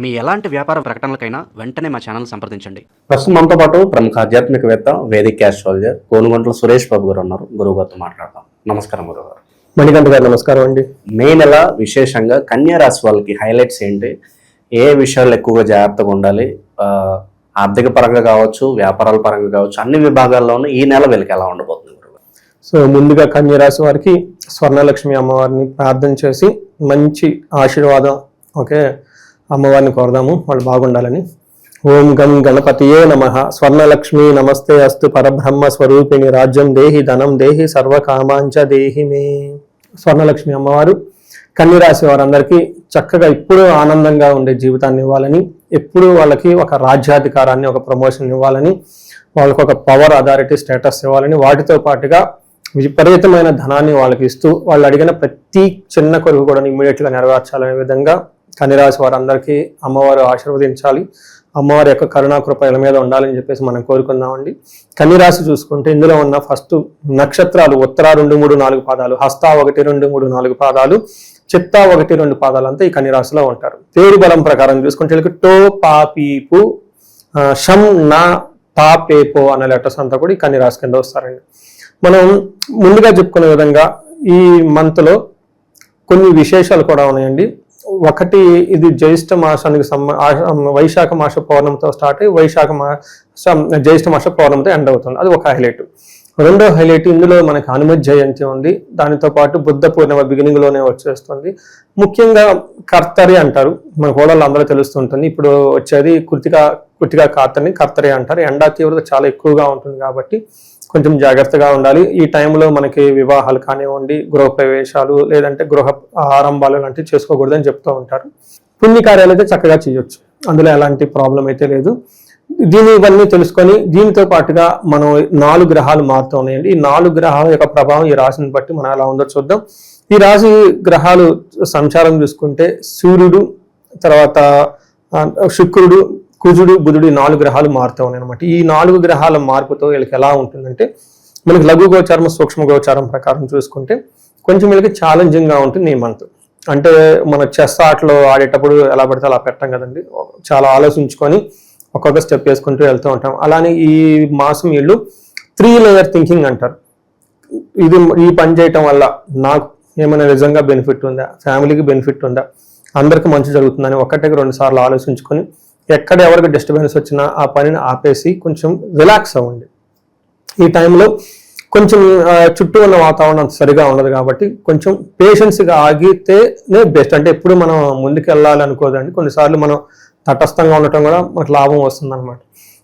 మీ ఎలాంటి వ్యాపార ప్రకటనలకైనా వెంటనే మా ఛానల్ సంప్రదించండి. ప్రస్తుతం మనతో పాటు ప్రముఖ ఆధ్యాత్మికవేత్త వేదిక్ ఆస్ట్రాలజర్ కోనుగంట్ల సురేష్ బాబు గారు ఉన్నారు. గురువు గారితో మాట్లాడదాం. నమస్కారం గురువు గారు. మణికంఠ గారు నమస్కారం అండి. మే నెల విశేషంగా కన్యా రాశి వాళ్ళకి హైలైట్స్ ఏంటి, ఏ విషయాలు ఎక్కువగా జాగ్రత్తగా ఉండాలి, ఆర్థిక పరంగా కావచ్చు, వ్యాపారాల పరంగా కావచ్చు, అన్ని విభాగాల్లోనూ ఈ నెల వీళ్ళకి ఎలా ఉండబోతుంది గురువు? సో ముందుగా కన్యా రాశి వారికి స్వర్ణలక్ష్మి అమ్మవారిని ప్రార్థన చేసి మంచి ఆశీర్వాదం అమ్మవారిని కోరదాము, వాళ్ళు బాగుండాలని. ఓం గం గణపతియే నమః. స్వర్ణలక్ష్మి నమస్తే అస్తు పరబ్రహ్మ స్వరూపిణి రాజ్యం దేహి ధనం దేహి సర్వకామాంచ దేహి మే. స్వర్ణలక్ష్మి అమ్మవారు కన్యరాశి వారందరికీ చక్కగా ఇప్పుడు ఆనందంగా ఉండే జీవితాన్ని ఇవ్వాలని, ఎప్పుడు వాళ్ళకి ఒక రాజ్యాధికారాన్ని, ఒక ప్రమోషన్ ఇవ్వాలని, వాళ్ళకి ఒక పవర్ అథారిటీ స్టేటస్ ఇవ్వాలని, వాటితో పాటుగా విపరీతమైన ధనాన్ని వాళ్ళకి ఇస్తూ వాళ్ళు అడిగిన ప్రతి చిన్న కొరకు కూడా ఇమ్మీడియట్గా నెరవేర్చాలనే విధంగా కన్యరాశి వారందరికీ అమ్మవారు ఆశీర్వదించాలి, అమ్మవారి యొక్క కరుణాకృపల మీద ఉండాలని చెప్పేసి మనం కోరుకుందామండి. కన్యరాశి చూసుకుంటే ఇందులో ఉన్న ఫస్ట్ నక్షత్రాలు ఉత్తర 2, 3, 4 పాదాలు, హస్త 1, 2, 3, 4 పాదాలు, చిత్త 1, 2 పాదాలు అంతా ఈ కన్యరాశిలో ఉంటారు. పేరు బలం ప్రకారం చూసుకుంటే వీళ్ళకి టో పా పీపు షం నా తా పేపో అనే లెటర్స్ అంతా కూడా ఈ కన్యరాశి కింద వస్తారండి. మనం ముందుగా చెప్పుకునే విధంగా ఈ మంత్లో కొన్ని విశేషాలు కూడా ఉన్నాయండి. ఒకటి, ఇది జ్యేష్ఠ మాసానికి వైశాఖ మాస పౌర్ణమితో స్టార్ట్ అయ్యి జ్యేష్ఠ మాస పౌర్ణమితో ఎండ్ అవుతుంది. అది ఒక హైలైట్. రెండో హైలైట్, ఇందులో మనకి హనుమత్ జయంతి ఉంది, దానితో పాటు బుద్ధ పూర్ణిమ బిగినింగ్ లోనే వచ్చేస్తుంది. ముఖ్యంగా కర్తరి అంటారు, మన హోళల్లో అందరూ తెలుస్తుంటుంది. ఇప్పుడు వచ్చేది కుర్తిగా కార్తని కర్తరి అంటారు. ఎండా తీవ్రత చాలా ఎక్కువగా ఉంటుంది కాబట్టి కొంచెం జాగ్రత్తగా ఉండాలి. ఈ టైంలో మనకి వివాహాలు కానివ్వండి, గృహప్రవేశాలు లేదంటే గృహ ఆరంభాలు లాంటివి చేసుకోకూడదని చెప్తూ ఉంటారు. పుణ్యకార్యాలు అయితే చక్కగా చేయొచ్చు, అందులో ఎలాంటి ప్రాబ్లం అయితే లేదు. ఇవన్నీ తెలుసుకొని దీనితో పాటుగా మనం 4 గ్రహాలు మారుతూ ఉన్నాయండి. ఈ 4 గ్రహాల యొక్క ప్రభావం ఈ రాశిని బట్టి మనం ఎలా ఉందో చూద్దాం. ఈ రాశి గ్రహాలు సంచారం చూసుకుంటే సూర్యుడు, తర్వాత శుక్రుడు, కుజుడు, బుధుడు 4 గ్రహాలు మారుతూ ఉన్నాయి అనమాట. ఈ 4 గ్రహాల మార్పుతో వీళ్ళకి ఎలా ఉంటుందంటే, మనకి లఘు గోచారం, సూక్ష్మ గోచారం ప్రకారం చూసుకుంటే కొంచెం వీళ్ళకి ఛాలెంజింగ్ గా ఉంటుంది ఈ మంత్. అంటే మన చెస్ ఆటలో ఆడేటప్పుడు ఎలా పడితే అలా పెట్టాం కదండి, చాలా ఆలోచించుకొని ఒక్కొక్క స్టెప్ వేసుకుంటూ వెళ్తూ ఉంటాం. అలానే ఈ మాసం వీళ్ళు 3 లేయర్ థింకింగ్ అంటారు. ఈ పని చేయటం వల్ల నాకు ఏమైనా నిజంగా బెనిఫిట్ ఉందా, ఫ్యామిలీకి బెనిఫిట్ ఉందా, అందరికి మంచి జరుగుతుందని 1-2 సార్లు ఆలోచించుకొని ఎక్కడ ఎవరికి డిస్టర్బెన్స్ వచ్చినా ఆ పనిని ఆపేసి కొంచెం రిలాక్స్ అవ్వండి. ఈ టైంలో కొంచెం చుట్టూ ఉన్న వాతావరణం సరిగా ఉండదు కాబట్టి కొంచెం పేషెన్స్గా ఆగితేనే బెస్ట్. అంటే ఎప్పుడు మనం ముందుకు వెళ్ళాలి అనుకోదండి, కొన్నిసార్లు మనం తటస్థంగా ఉండటం కూడా మనకు లాభం వస్తుంది అనమాట.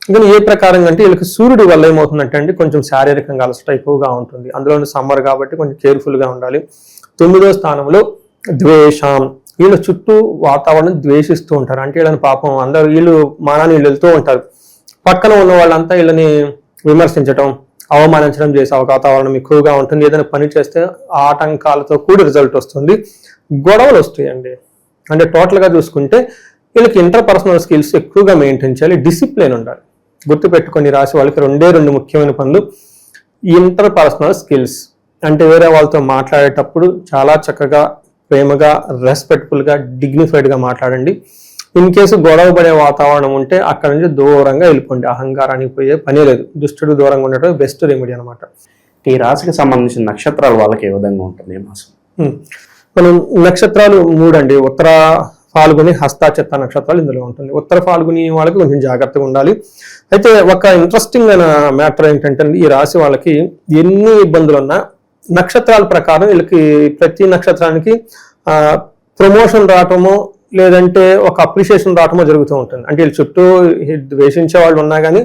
ఇంకా ఏ ప్రకారంగా అంటే వీళ్ళకి సూర్యుడి వల్ల ఏమవుతుందంటే అండి, కొంచెం శారీరకంగా అలసట ఎక్కువగా ఉంటుంది. అందులో సమ్మర్ కాబట్టి కొంచెం కేర్ఫుల్గా ఉండాలి. 9వ స్థానంలో ద్వేషం, వీళ్ళ చుట్టూ వాతావరణం ద్వేషిస్తూ ఉంటారు. అంటే వీళ్ళని పాపం అందరూ వీళ్ళు మానాన్ని వీళ్ళు వెళ్తూ ఉంటారు, పక్కన ఉన్న వాళ్ళంతా వీళ్ళని విమర్శించడం, అవమానించడం చేసే వాతావరణం ఎక్కువగా ఉంటుంది. ఏదైనా పని చేస్తే ఆటంకాలతో కూడి రిజల్ట్ వస్తుంది, గొడవలు వస్తాయండి. అంటే టోటల్గా చూసుకుంటే వీళ్ళకి ఇంటర్పర్సనల్ స్కిల్స్ ఎక్కువగా మెయింటైన్ చేయాలి, డిసిప్లిన్ ఉండాలి. గుర్తుపెట్టుకొని రాసి వాళ్ళకి 2 ముఖ్యమైన పనులు. ఇంటర్పర్సనల్ స్కిల్స్ అంటే వేరే వాళ్ళతో మాట్లాడేటప్పుడు చాలా చక్కగా, ప్రేమగా, రెస్పెక్ట్ఫుల్గా, డిగ్నిఫైడ్గా మాట్లాడండి. ఇన్ కేసు గొడవ పడే వాతావరణం ఉంటే అక్కడ నుంచి దూరంగా వెళ్ళిపోండి. అహంకారానికి పోయే పని లేదు, దుష్టుడు దూరంగా ఉండటం బెస్ట్ రెమెడీ అనమాట. ఈ రాశికి సంబంధించిన నక్షత్రాలు వాళ్ళకి ఏ విధంగా ఉంటుంది ఈ మాసం? మనం నక్షత్రాలు 3 అండి. ఉత్తర ఫాల్గుని, హస్త, చిత్త నక్షత్రాలు ఇందులో ఉంటుంది. ఉత్తర ఫాల్గుని వాళ్ళకి కొంచెం జాగ్రత్తగా ఉండాలి. అయితే ఒక ఇంట్రెస్టింగ్ అయిన మ్యాటర్ ఏంటంటే, ఈ రాశి వాళ్ళకి ఎన్ని ఇబ్బందులు ఉన్నా నక్షత్రాల ప్రకారం వీళ్ళకి ప్రతి నక్షత్రానికి ప్రమోషన్ రావటమో లేదంటే ఒక అప్రిషియేషన్ రావటమో జరుగుతూ ఉంటుంది. అంటే వీళ్ళు చుట్టూ ద్వేషించే వాళ్ళు ఉన్నా కానీ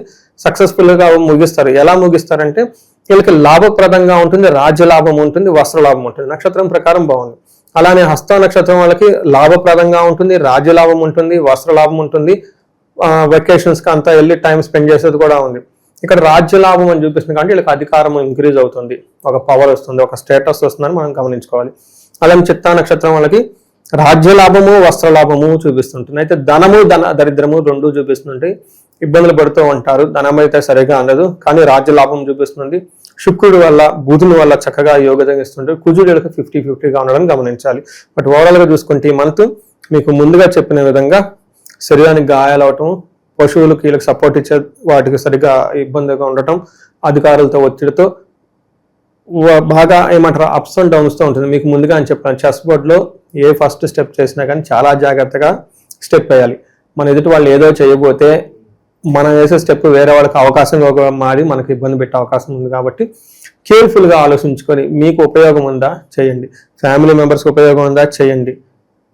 సక్సెస్ఫుల్గా ముగిస్తారు. ఎలా ముగిస్తారంటే వీళ్ళకి లాభప్రదంగా ఉంటుంది, రాజ్య లాభం ఉంటుంది, వస్త్ర లాభం ఉంటుంది. నక్షత్రం ప్రకారం బాగుంది. అలానే హస్త నక్షత్రం వాళ్ళకి లాభప్రదంగా ఉంటుంది, రాజ్య లాభం ఉంటుంది, వస్త్ర లాభం ఉంటుంది, వెకేషన్స్కి అంతా వెళ్ళి టైం స్పెండ్ చేసేది కూడా ఉంది. ఇక్కడ రాజ్య లాభం అని చూపిస్తుంది కాబట్టి వీళ్ళకి అధికారం ఇంక్రీజ్ అవుతుంది, ఒక పవర్ వస్తుంది, ఒక స్టేటస్ వస్తుందని మనం గమనించుకోవాలి. అలానే చిత్తా నక్షత్రం వాళ్ళకి రాజ్య లాభము, వస్త్ర లాభము చూపిస్తుంటుంది. అయితే ధనము, దరిద్రము 2 చూపిస్తుంటాయి. ఇబ్బందులు పడుతూ ఉంటారు, ధనం అయితే సరిగా అందదు, కానీ రాజ్య లాభం చూపిస్తుంది. శుక్రుడి వల్ల, బుధుని వల్ల చక్కగా యోగం ఇస్తుంటారు. కుజుడికి 50-50గా ఉండడం గమనించాలి. బట్ ఓవరాల్ గా చూసుకుంటే ఈ మంత్ మీకు ముందుగా చెప్పిన విధంగా శరీరానికి గాయాలవటం, పశువులకు వీళ్ళకి సపోర్ట్ ఇచ్చే వాటికి సరిగ్గా ఇబ్బందిగా ఉండటం, అధికారులతో ఒత్తిడితో బాగా ఏమంటారు అప్స్ అండ్ డౌన్స్తో ఉంటుంది. మీకు ముందుగా అని చెప్పాను, చెస్ బోర్డ్లో ఏ ఫస్ట్ స్టెప్ చేసినా కానీ చాలా జాగ్రత్తగా స్టెప్ వేయాలి. మన ఎదుటి వాళ్ళు ఏదో చేయబోతే మనం వేసే స్టెప్ వేరే వాళ్ళకి అవకాశంగా మారి మనకి ఇబ్బంది పెట్టే అవకాశం ఉంది. కాబట్టి కేర్ఫుల్గా ఆలోచించుకొని మీకు ఉపయోగం ఉందా చేయండి, ఫ్యామిలీ మెంబర్స్కి ఉపయోగం ఉందా చేయండి,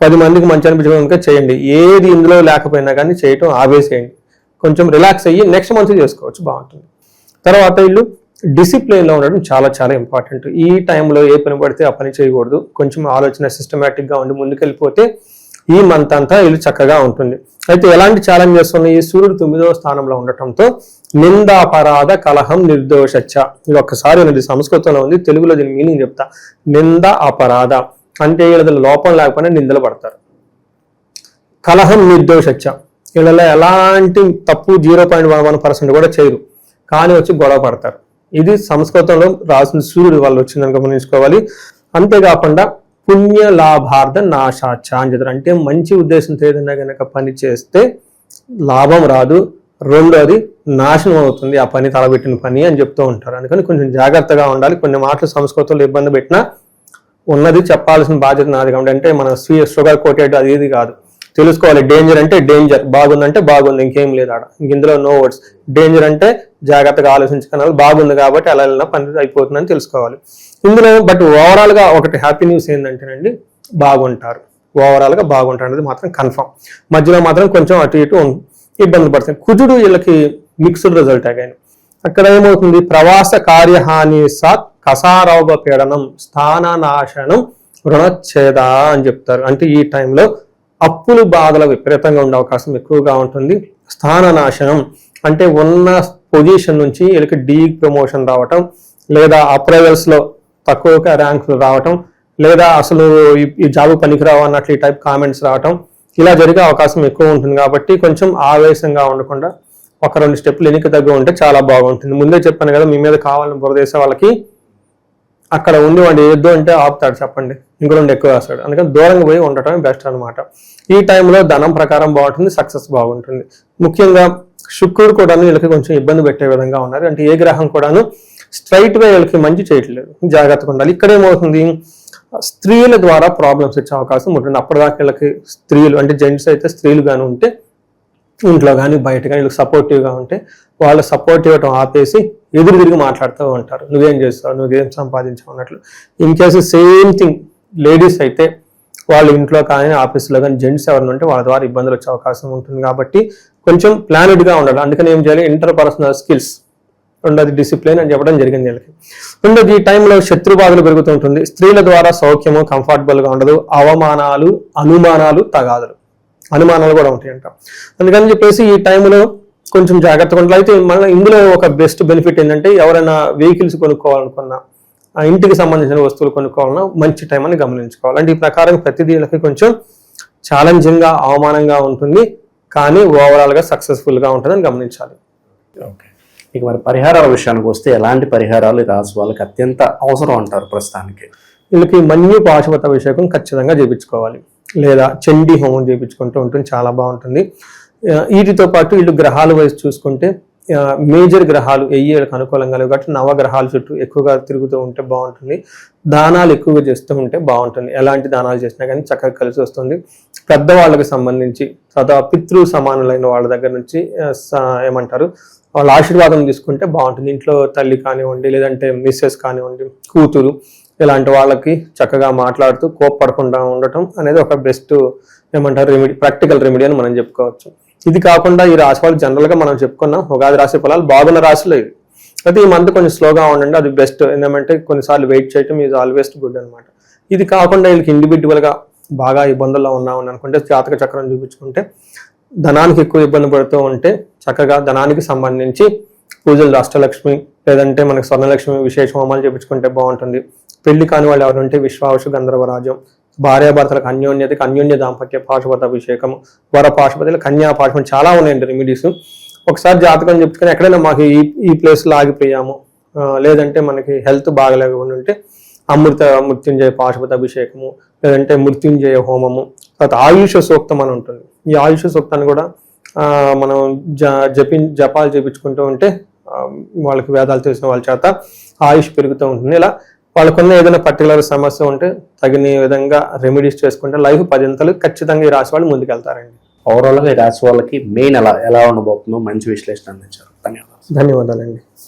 10 మందికి మంచి అనిపించడానికి చేయండి. ఏది ఇందులో లేకపోయినా కానీ చేయటం ఆపేసేయండి. కొంచెం రిలాక్స్ అయ్యి నెక్స్ట్ మంత్ చేసుకోవచ్చు, బాగుంటుంది. తర్వాత వీళ్ళు డిసిప్లిన్లో ఉండడం చాలా చాలా ఇంపార్టెంట్. ఈ టైంలో ఏ పని పడితే ఆ పని చేయకూడదు. కొంచెం ఆలోచన సిస్టమేటిక్గా ఉండి ముందుకెళ్ళిపోతే ఈ మంత్ అంతా వీళ్ళు చక్కగా ఉంటుంది. అయితే ఎలాంటి ఛాలెంజెస్ ఉన్నాయి? ఈ సూర్యుడు 9వ స్థానంలో ఉండటంతో నిందాపరాధ కలహం నిర్దోషచ్చ. ఇది ఒక్కసారి అనేది సంస్కృతంలో ఉంది, తెలుగులో దీని మీనింగ్ చెప్తా. నింద అపరాధ అంటే వీళ్ళ లోపం లేకపోయినా నిందలు పడతారు. కలహం నిర్దోషచ్చ, వీళ్ళలో ఎలాంటి తప్పు 0.1% కూడా చేయరు, కానీ వచ్చి గొడవ పడతారు. ఇది సంస్కృతంలో రాసిన సూర్యుడు వాళ్ళు వచ్చిందని గమనించుకోవాలి. అంతేకాకుండా పుణ్య లాభార్థ నాశాచ అని చెప్తారు. అంటే మంచి ఉద్దేశంతో ఏదైనా కనుక పని చేస్తే లాభం రాదు, రెండోది నాశనం అవుతుంది ఆ పని, తలబెట్టిన పని అని చెప్తూ ఉంటారు. అందుకని కొంచెం జాగ్రత్తగా ఉండాలి. కొన్ని మాటలు సంస్కృతంలో ఇబ్బంది పెట్టినా ఉన్నది చెప్పాల్సిన బాధ్యత నాది. కాబట్టి అంటే మన షుగర్ కోటెడ్ అది ఇది కాదు, తెలుసుకోవాలి. డేంజర్ అంటే డేంజర్, బాగుందంటే బాగుంది, ఇంకేం లేదు ఆడ, ఇందులో నో వర్డ్స్. డేంజర్ అంటే జాగ్రత్తగా ఆలోచించుకున్నాను, బాగుంది కాబట్టి అలా వెళ్ళినా పని అయిపోతుందని తెలుసుకోవాలి ఇందులో. బట్ ఓవరాల్గా ఒకటి హ్యాపీ న్యూస్ ఏంటంటేనండి, బాగుంటారు, ఓవరాల్గా బాగుంటారు అనేది మాత్రం కన్ఫర్మ్. మధ్యలో మాత్రం కొంచెం అటు ఇటు ఇబ్బంది పడుతుంది. కుజుడు వీళ్ళకి మిక్స్డ్ రిజల్ట్ అయ్యాను. అక్కడ ఏమవుతుంది, ప్రవాస కార్యహాని సాత్ కసారౌగ పీడనం స్థాననాశనం రుణచ్ఛేద అని చెప్తారు. అంటే ఈ టైంలో అప్పులు బాధలు విపరీతంగా ఉండే అవకాశం ఎక్కువగా ఉంటుంది. స్థాననాశనం అంటే ఉన్న పొజిషన్ నుంచి వీళ్ళకి డీ ప్రమోషన్ రావటం, లేదా అప్రైవల్స్లో తక్కువగా ర్యాంకులు రావటం, లేదా అసలు ఈ జాబ్ పనికిరావు అన్నట్లు ఈ టైప్ కామెంట్స్ రావటం, ఇలా జరిగే అవకాశం ఎక్కువ ఉంటుంది. కాబట్టి కొంచెం ఆవేశంగా ఉండకుండా 1-2 స్టెప్లు వెనక్కి తగ్గి ఉంటే చాలా బాగుంటుంది. ముందే చెప్పాను కదా, మీ మీద కావాలని బురదేసే వాళ్ళకి అక్కడ ఉండి వాడు ఏదో అంటే ఆపుతాడు, చెప్పండి, ఇంకో 2 ఎక్కువ వేస్తాడు. అందుకని దూరంగా పోయి ఉండటమే బెస్ట్ అనమాట. ఈ టైంలో ధనం ప్రకారం బాగుంటుంది, సక్సెస్ బాగుంటుంది. ముఖ్యంగా శుక్రుడు కూడాను వీళ్ళకి కొంచెం ఇబ్బంది పెట్టే విధంగా ఉన్నారు. అంటే ఏ గ్రహం కూడాను స్ట్రైట్ గా వీళ్ళకి మంచి చేయట్లేదు, జాగ్రత్తగా ఉండాలి. ఇక్కడ ఏమవుతుంది, స్త్రీల ద్వారా ప్రాబ్లమ్స్ వచ్చే అవకాశం ఉంటుంది. అప్పటిదాకా వీళ్ళకి స్త్రీలు అంటే జెంట్స్ అయితే స్త్రీలు కానీ ఉంటే ఇంట్లో కానీ బయట కానీ వీళ్ళకి సపోర్టివ్గా ఉంటే వాళ్ళు సపోర్ట్ ఇవ్వటం ఆపేసి ఎదురు తిరిగి మాట్లాడుతూ ఉంటారు, నువ్వేం చేస్తావు, నువ్వేం సంపాదించావు అన్నట్లు. In case same thing ladies అయితే వాళ్ళ ఇంట్లో కానీ ఆఫీస్లో కానీ జెంట్స్ ఎవరైనా ఉంటే వాళ్ళ ద్వారా ఇబ్బందులు వచ్చే అవకాశం ఉంటుంది. కాబట్టి కొంచెం ప్లానెడ్గా ఉండాలి. అందుకని ఏం చేయాలి, ఇంటర్పర్సనల్ స్కిల్స్, రెండోది డిసిప్లిన్ అని చెప్పడం జరిగింది వీళ్ళకి. రెండోది ఈ టైంలో శత్రు బాధలు పెరుగుతూ ఉంటుంది. స్త్రీల ద్వారా సౌఖ్యము కంఫర్టబుల్గా ఉండదు, అవమానాలు, అనుమానాలు, తగాదులు, అనుమానాలు కూడా ఉంటాయంట. అందుకని చెప్పేసి ఈ టైంలో కొంచెం జాగ్రత్తగా ఉండాలి. అయితే మళ్ళీ ఇందులో ఒక బెస్ట్ బెనిఫిట్ ఏంటంటే, ఎవరైనా వెహికల్స్ కొనుక్కోవాలనుకున్నా, ఇంటికి సంబంధించిన వస్తువులు కొనుక్కోవాలన్నా మంచి టైం అని గమనించుకోవాలి. అంటే ఈ ప్రకారం ప్రతిదీ కొంచెం ఛాలెంజింగ్గా, అవమానంగా ఉంటుంది, కానీ ఓవరాల్గా సక్సెస్ఫుల్గా ఉంటుందని గమనించాలి. ఓకే, ఇక మరి పరిహారాల విషయానికి వస్తే ఎలాంటి పరిహారాలు ఈ రాశి వాళ్ళకి అత్యంత అవసరం అంటారు ప్రస్తుతానికి? వీళ్ళకి మన్యు పాశుపత అభిషేకం ఖచ్చితంగా చేయించుకోవాలి, లేదా చండీ హోమం చేయించుకుంటూ ఉంటుంది, చాలా బాగుంటుంది. వీటితో పాటు వీళ్ళు గ్రహాల వైపు చూసుకుంటే మేజర్ గ్రహాలు వీళ్ళకి అనుకూలంగా లేవు కాబట్టి నవగ్రహాల చుట్టూ ఎక్కువగా తిరుగుతూ ఉంటే బాగుంటుంది. దానాలు ఎక్కువగా చేస్తూ ఉంటే బాగుంటుంది. ఎలాంటి దానాలు చేసినా కానీ చక్కగా కలిసి వస్తుంది. పెద్దవాళ్ళకి సంబంధించి పితృ సమానులైన వాళ్ళ దగ్గర నుంచి ఏమంటారు వాళ్ళ ఆశీర్వాదం తీసుకుంటే బాగుంటుంది. ఇంట్లో తల్లి కానివ్వండి, లేదంటే మిస్సెస్ కానివ్వండి, కూతురు, ఇలాంటి వాళ్ళకి చక్కగా మాట్లాడుతూ కోప్పడకుండా ఉండటం అనేది ఒక బెస్ట్ ఏమంటారు రెమెడీ, ప్రాక్టికల్ రెమెడీ అని మనం చెప్పుకోవచ్చు. ఇది కాకుండా ఈ రాశి వాళ్ళు జనరల్గా మనం చెప్పుకున్నాం ఉగాది రాశి ఫలాలు బాగున్న రాశిలో ఇది. అయితే ఈ మంత్ కొంచెం స్లోగా ఉండండి, అది బెస్ట్. ఏంటంటే కొన్నిసార్లు వెయిట్ చేయటం ఈజ్ ఆల్వేస్ గుడ్ అనమాట. ఇది కాకుండా వీళ్ళకి ఇండివిజువల్గా బాగా ఇబ్బందుల్లో ఉన్నామని అనుకుంటే జాతక చక్రం చూపించుకుంటే, ధనానికి ఎక్కువ ఇబ్బంది పడుతూ ఉంటే చక్కగా ధనానికి సంబంధించి పూజలు అష్టలక్ష్మి లేదంటే మనకి స్వర్ణలక్ష్మి విశేష హోమాలు చేయించుకుంటే బాగుంటుంది. పెళ్లి కాని వాళ్ళు ఎవరంటే విశ్వావసు గంధర్వరాజం, భార్యాభర్తలకు అన్యోన్యతకి అన్యోన్య దాంపత్య పాశుపత అభిషేకం, వర పాశుపతులు, కన్యా పాశుపం, చాలా ఉన్నాయండి రెమెడీస్. ఒకసారి జాతకం చెప్పుకొని ఎక్కడైనా మాకు ఈ ప్లేస్లో ఆగిపోయాము, లేదంటే మనకి హెల్త్ బాగలేకుండా ఉంటే మృత్యుంజయ పాశుపత అభిషేకము, లేదంటే మృత్యుంజయ హోమము, తర్వాత ఆయుష సూక్తం అని ఉంటుంది. ఈ ఆయుష సూక్తాన్ని కూడా మనం జపాలు చేపించుకుంటూ ఉంటే వాళ్ళకి వేదాలు తెలిసిన వాళ్ళ చేత ఆయుష్ పెరుగుతూ ఉంటుంది. ఇలా వాళ్ళకున్న ఏదైనా పర్టికులర్ సమస్య ఉంటే తగిన విధంగా రెమెడీస్ చేసుకుంటే లైఫ్ 10 ఖచ్చితంగా ఈ రాశి వాళ్ళు ముందుకెళ్తారండి. ఓవరాల్గా ఈ రాశి వాళ్ళకి మెయిన్ ఎలా ఉండబోతుందో మంచి విశ్లేషణ అందించారు. ధన్యవాదాలు. ధన్యవాదాలండి.